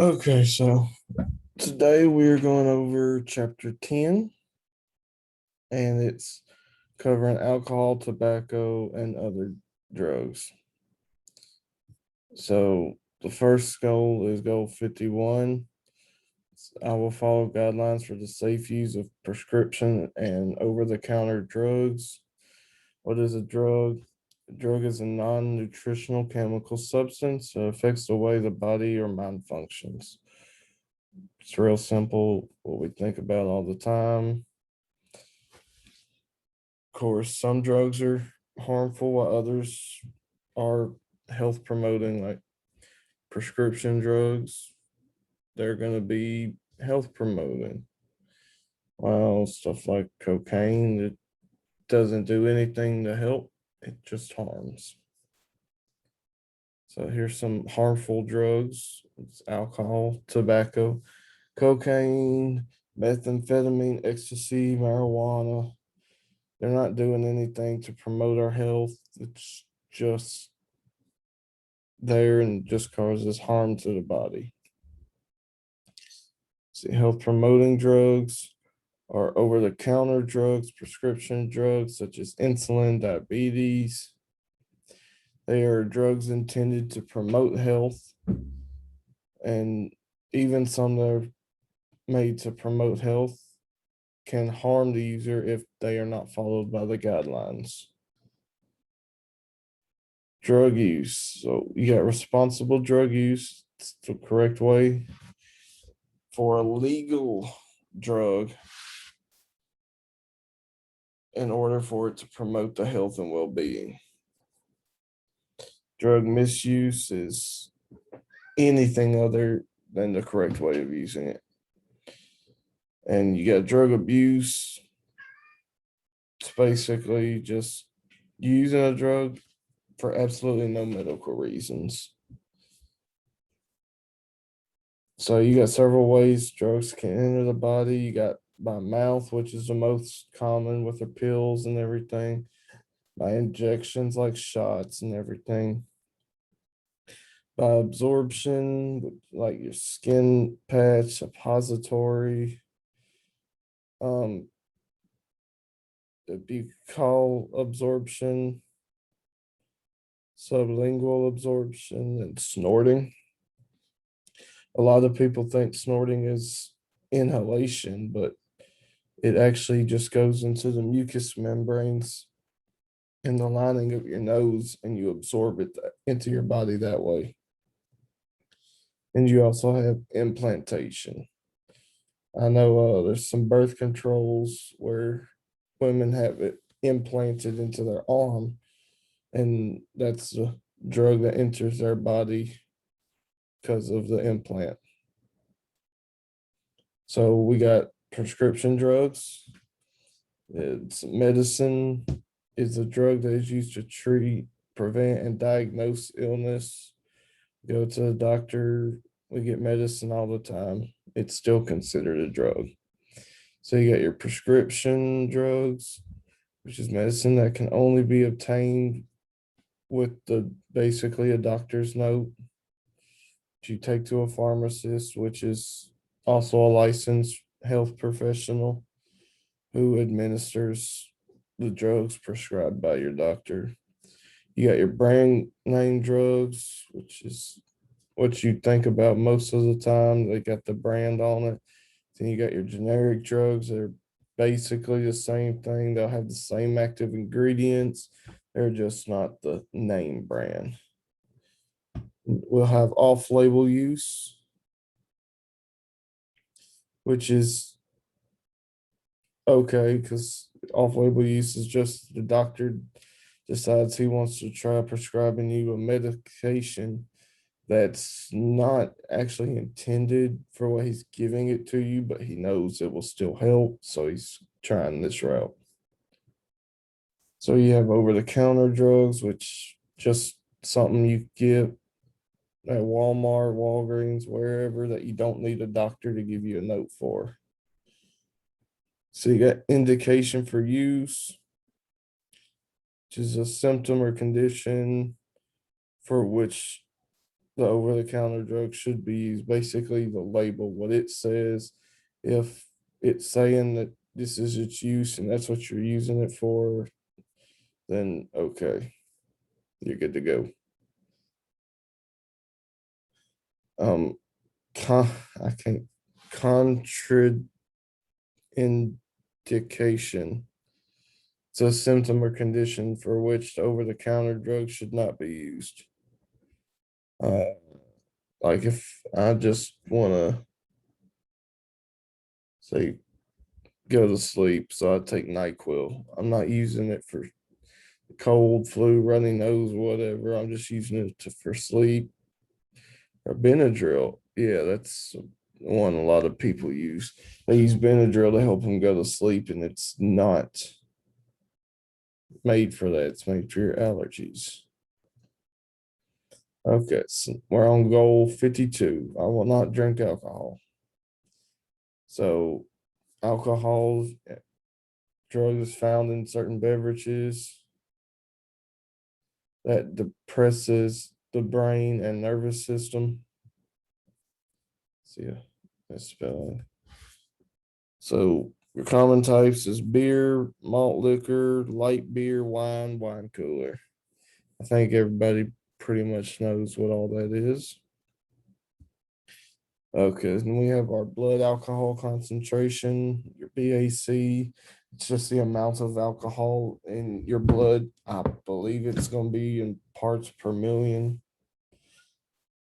Okay, so today we're going over chapter 10, and it's covering alcohol, tobacco, and other drugs. So the first goal is goal 51. I will follow guidelines for the safe use of prescription and over-the-counter drugs. What is a drug? A drug is a non-nutritional chemical substance that affects the way the body or mind functions. It's real simple, what we think about all the time. Of course, some drugs are harmful while others are health promoting, like prescription drugs. They're going to be health promoting. While stuff like cocaine, it doesn't do anything to help, it just harms. So here's some harmful drugs. It's alcohol, tobacco, cocaine, methamphetamine, ecstasy, marijuana. They're not doing anything to promote our health. It's just there and just causes harm to the body. See, health promoting drugs are over the counter drugs, prescription drugs such as insulin, diabetes. They are drugs intended to promote health, and even some that are made to promote health can harm the user if they are not followed by the guidelines. Drug use. So you got responsible drug use. It's the correct way. For a legal drug, in order for it to promote the health and well-being. Drug misuse is anything other than the correct way of using it. And you got drug abuse. It's basically just using a drug for absolutely no medical reasons. So you got several ways drugs can enter the body. You got by mouth, which is the most common with the pills and everything, by injections like shots and everything, by absorption, like your skin patch, suppository, um, the buccal absorption, sublingual absorption, and snorting. A lot of people think snorting is inhalation, but it actually just goes into the mucous membranes in the lining of your nose and you absorb it into your body that way. And you also have implantation. I know there's some birth controls where women have it implanted into their arm, and that's a drug that enters their body because of the implant. So we got prescription drugs. It's medicine is a drug that is used to treat, prevent, and diagnose illness. Go to the doctor, we get medicine all the time. It's still considered a drug. So you got your prescription drugs, which is medicine that can only be obtained with the basically a doctor's note that you take to a pharmacist, which is also a licensed health professional who administers the drugs prescribed by your doctor. You got your brand name drugs, which is what you think about most of the time. They got the brand on it. Then you got your generic drugs that are basically the same thing. They'll have the same active ingredients. They're just not the name brand. We'll have off-label use, which is okay because off-label use is just the doctor decides he wants to try prescribing you a medication that's not actually intended for what he's giving it to you, but he knows it will still help, so he's trying this route. So you have over-the-counter drugs, which just something you get at Walmart, Walgreens, wherever that you don't need a doctor to give you a note for. So you got indication for use, which is a symptom or condition for which the over-the-counter drug should be used. Basically, the label, what it says. If it's saying that this is its use and that's what you're using it for, then okay, you're good to go. Um, I can't contraindication. It's a symptom or condition for which the over-the-counter drug should not be used. Uh, like if I just want to say go to sleep, so I take NyQuil. I'm not using it for cold, flu, runny nose, whatever. I'm just using it for sleep. Or Benadryl, yeah, that's one a lot of people use. They use Benadryl to help them go to sleep, and it's not made for that. It's made for your allergies. Okay, so we're on goal 52. I will not drink alcohol. So, alcohol, drugs found in certain beverages that depresses the brain and nervous system. See, that's spelling. So your common types is beer, malt liquor, light beer, wine cooler. I think everybody pretty much knows what all that is. Okay, then we have our blood alcohol concentration, your BAC. It's just the amount of alcohol in your blood. I believe it's going to be in parts per million.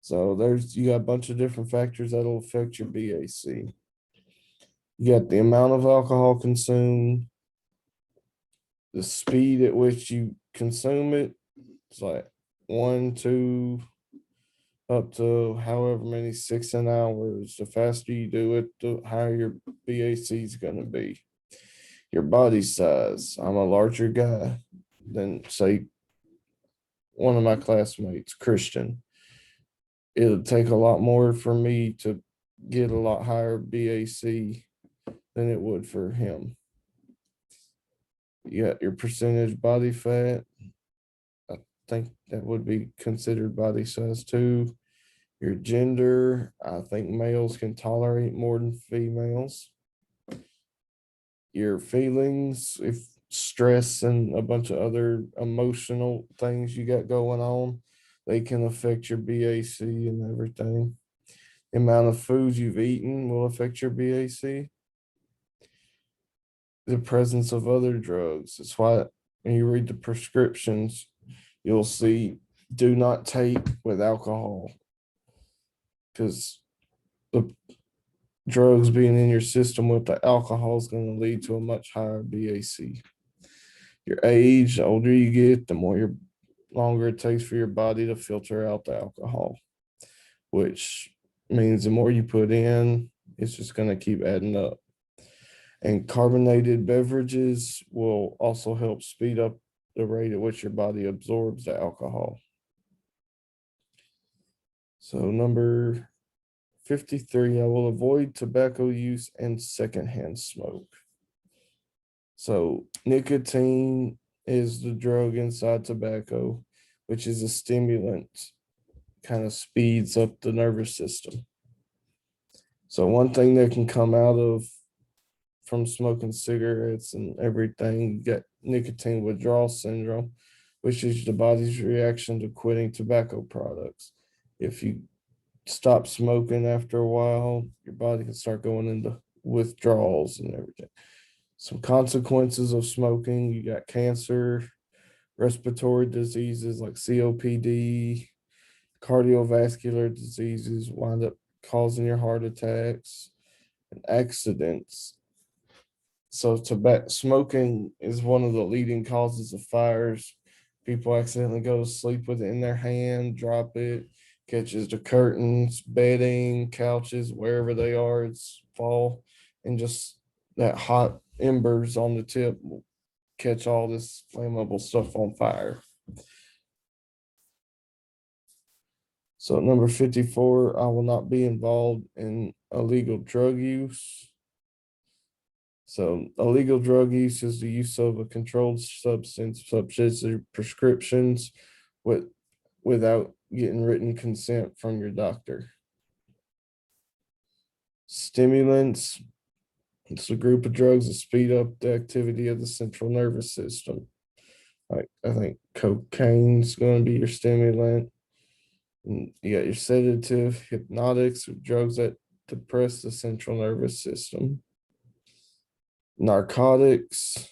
So you got a bunch of different factors that'll affect your BAC. You got the amount of alcohol consumed, the speed at which you consume it. It's like 1, 2, up to however many 6 an hour. The faster you do it, the higher your BAC is going to be. Your body size. I'm a larger guy than, say, one of my classmates, Christian. It'll take a lot more for me to get a lot higher BAC than it would for him. You got your percentage body fat. I think that would be considered body size too. Your gender, I think males can tolerate more than females. Your feelings, if stress and a bunch of other emotional things you got going on, they can affect your BAC and everything. The amount of food you've eaten will affect your BAC. The presence of other drugs. That's why when you read the prescriptions, you'll see do not take with alcohol, because the drugs being in your system with the alcohol is going to lead to a much higher BAC. Your age, the older you get, the longer it takes for your body to filter out the alcohol, which means the more you put in, it's just going to keep adding up. And carbonated beverages will also help speed up the rate at which your body absorbs the alcohol. So number 53, I will avoid tobacco use and secondhand smoke. So nicotine is the drug inside tobacco, which is a stimulant, kind of speeds up the nervous system. So one thing that can come out of from smoking cigarettes and everything, you get nicotine withdrawal syndrome, which is the body's reaction to quitting tobacco products. If you stop smoking after a while, your body can start going into withdrawals and everything. Some consequences of smoking, you got cancer, respiratory diseases like COPD, cardiovascular diseases wind up causing your heart attacks and accidents. So smoking is one of the leading causes of fires. People accidentally go to sleep with it in their hand, drop it, catches the curtains, bedding, couches, wherever they are, it's fall, and just that hot embers on the tip will catch all this flammable stuff on fire. So number 54, I will not be involved in illegal drug use. So illegal drug use is the use of a controlled substance, such as prescriptions, with without getting written consent from your doctor. Stimulants, it's a group of drugs that speed up the activity of the central nervous system. Like I think cocaine's going to be your stimulant. And you got your sedative, hypnotics, or drugs that depress the central nervous system. Narcotics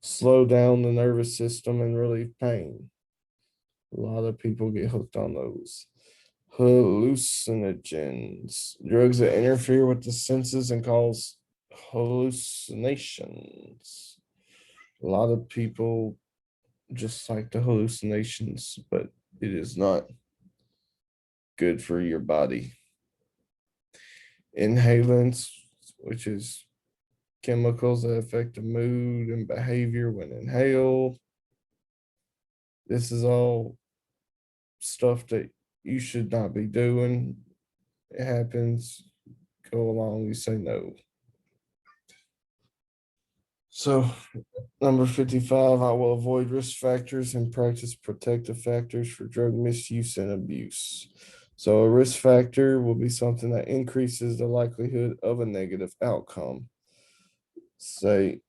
slow down the nervous system and relieve pain. A lot of people get hooked on those. Hallucinogens, drugs that interfere with the senses and cause hallucinations. A lot of people just like the hallucinations, but it is not good for your body. Inhalants, which is chemicals that affect the mood and behavior when inhaled. This is all stuff that you should not be doing. It happens. Go along, you say no. So, number 55, I will avoid risk factors and practice protective factors for drug misuse and abuse. So, a risk factor will be something that increases the likelihood of a negative outcome. Say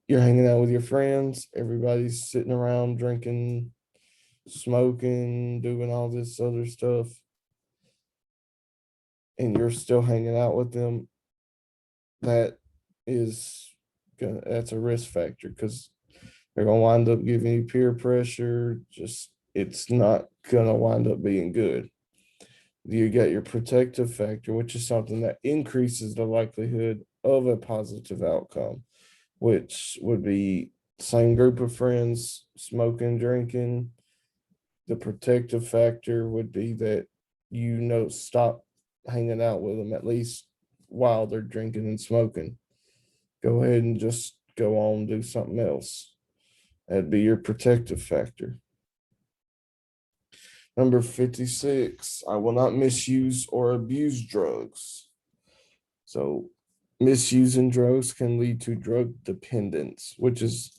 you're hanging out with your friends, everybody's sitting around drinking, smoking, doing all this other stuff, and you're still hanging out with them. That is that's a risk factor because they're gonna wind up giving you peer pressure. Just it's not gonna wind up being good. You get your protective factor, which is something that increases the likelihood of a positive outcome, which would be same group of friends smoking, drinking. The protective factor would be that stop hanging out with them at least while they're drinking and smoking. Go ahead and just go on and do something else. That'd be your protective factor. Number 56, I will not misuse or abuse drugs. So, misusing drugs can lead to drug dependence, which is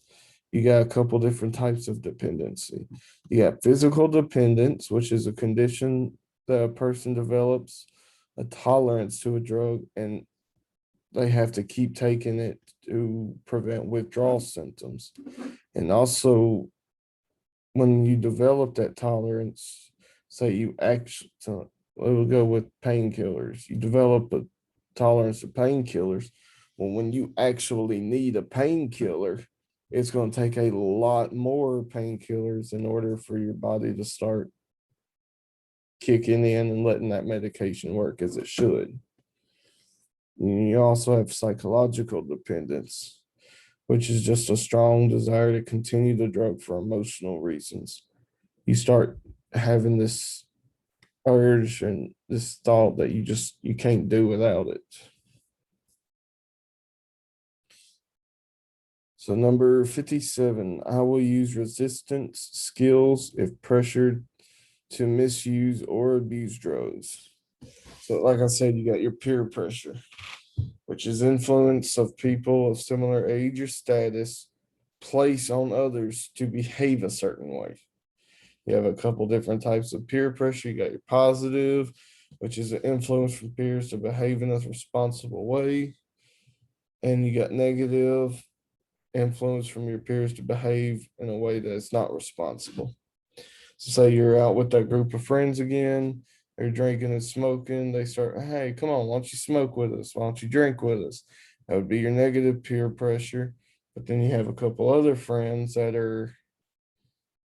you got a couple different types of dependency. You got physical dependence, which is a condition that a person develops a tolerance to a drug and they have to keep taking it to prevent withdrawal symptoms. And also, when you develop that tolerance, say you actually, we'll go with painkillers, you develop a tolerance to painkillers. Well, when you actually need a painkiller, it's going to take a lot more painkillers in order for your body to start kicking in and letting that medication work as it should. You also have psychological dependence, which is just a strong desire to continue the drug for emotional reasons. You start having this urge and this thought that you can't do without it. So number 57, I will use resistance skills if pressured to misuse or abuse drugs. So like I said, you got your peer pressure, which is influence of people of similar age or status place on others to behave a certain way. You have a couple different types of peer pressure. You got your positive, which is an influence from peers to behave in a responsible way. And you got negative influence from your peers to behave in a way that's not responsible. So say you're out with that group of friends again, they're drinking and smoking, they start, hey, come on, why don't you smoke with us? Why don't you drink with us? That would be your negative peer pressure. But then you have a couple other friends that are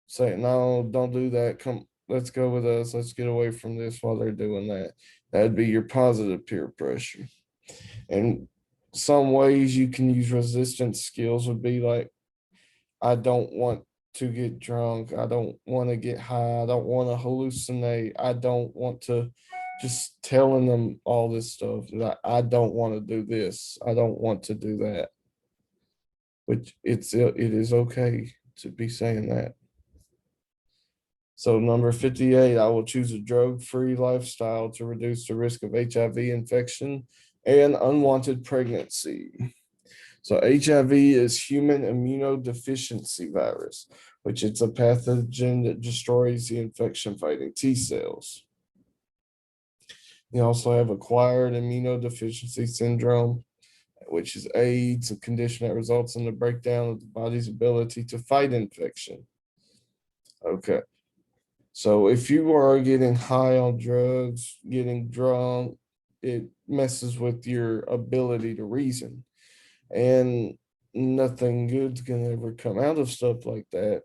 saying, no, don't do that. Come, let's go with us. Let's get away from this while they're doing that. That'd be your positive peer pressure. And some ways you can use resistance skills would be like, I don't want to get drunk. I don't want to get high. I don't want to hallucinate. I don't want to just telling them all this stuff. Like, I don't want to do this. I don't want to do that. Which it is okay to be saying that. So number 58, I will choose a drug-free lifestyle to reduce the risk of HIV infection and unwanted pregnancy. So HIV is human immunodeficiency virus, which it's a pathogen that destroys the infection fighting T cells. You also have acquired immunodeficiency syndrome, which is AIDS, a condition that results in the breakdown of the body's ability to fight infection. Okay. So if you are getting high on drugs, getting drunk, it messes with your ability to reason. And nothing good's gonna ever come out of stuff like that.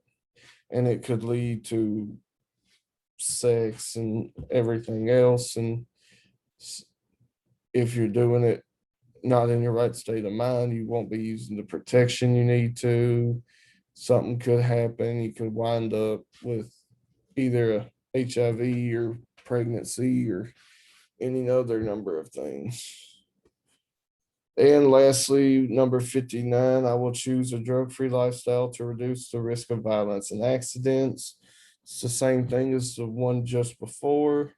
And it could lead to sex and everything else. And if you're doing it not in your right state of mind, you won't be using the protection you need to. Something could happen. You could wind up with either a HIV or pregnancy or any other number of things. And lastly, number 59, I will choose a drug-free lifestyle to reduce the risk of violence and accidents. It's the same thing as the one just before.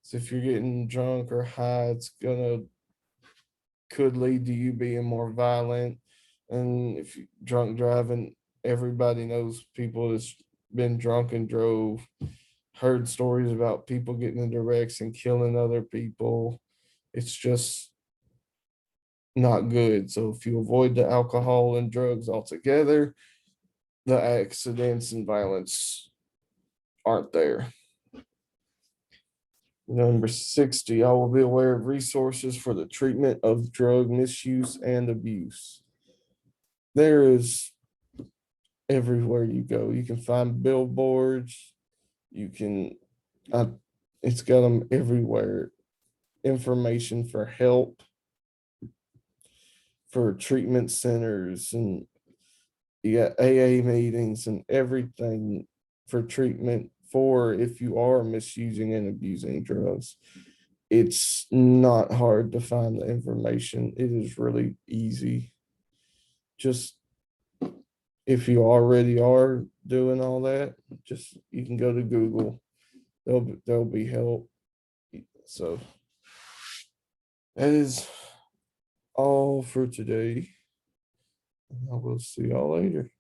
So if you're getting drunk or high, it's gonna could lead to you being more violent. And if you drunk driving, everybody knows people that's been drunk and drove, heard stories about people getting into wrecks and killing other people. It's just not good. So if you avoid the alcohol and drugs altogether, the accidents and violence aren't there. Number 60, I will be aware of resources for the treatment of drug misuse and abuse. There is everywhere you go. You can find billboards. You can, uh, it's got them everywhere. Information for help, for treatment centers, and you got AA meetings and everything for treatment for if you are misusing and abusing drugs. It's not hard to find the information. It is really easy. Just if you already are doing all that, just you can go to Google. There'll be help. So that is all for today. I will see y'all later.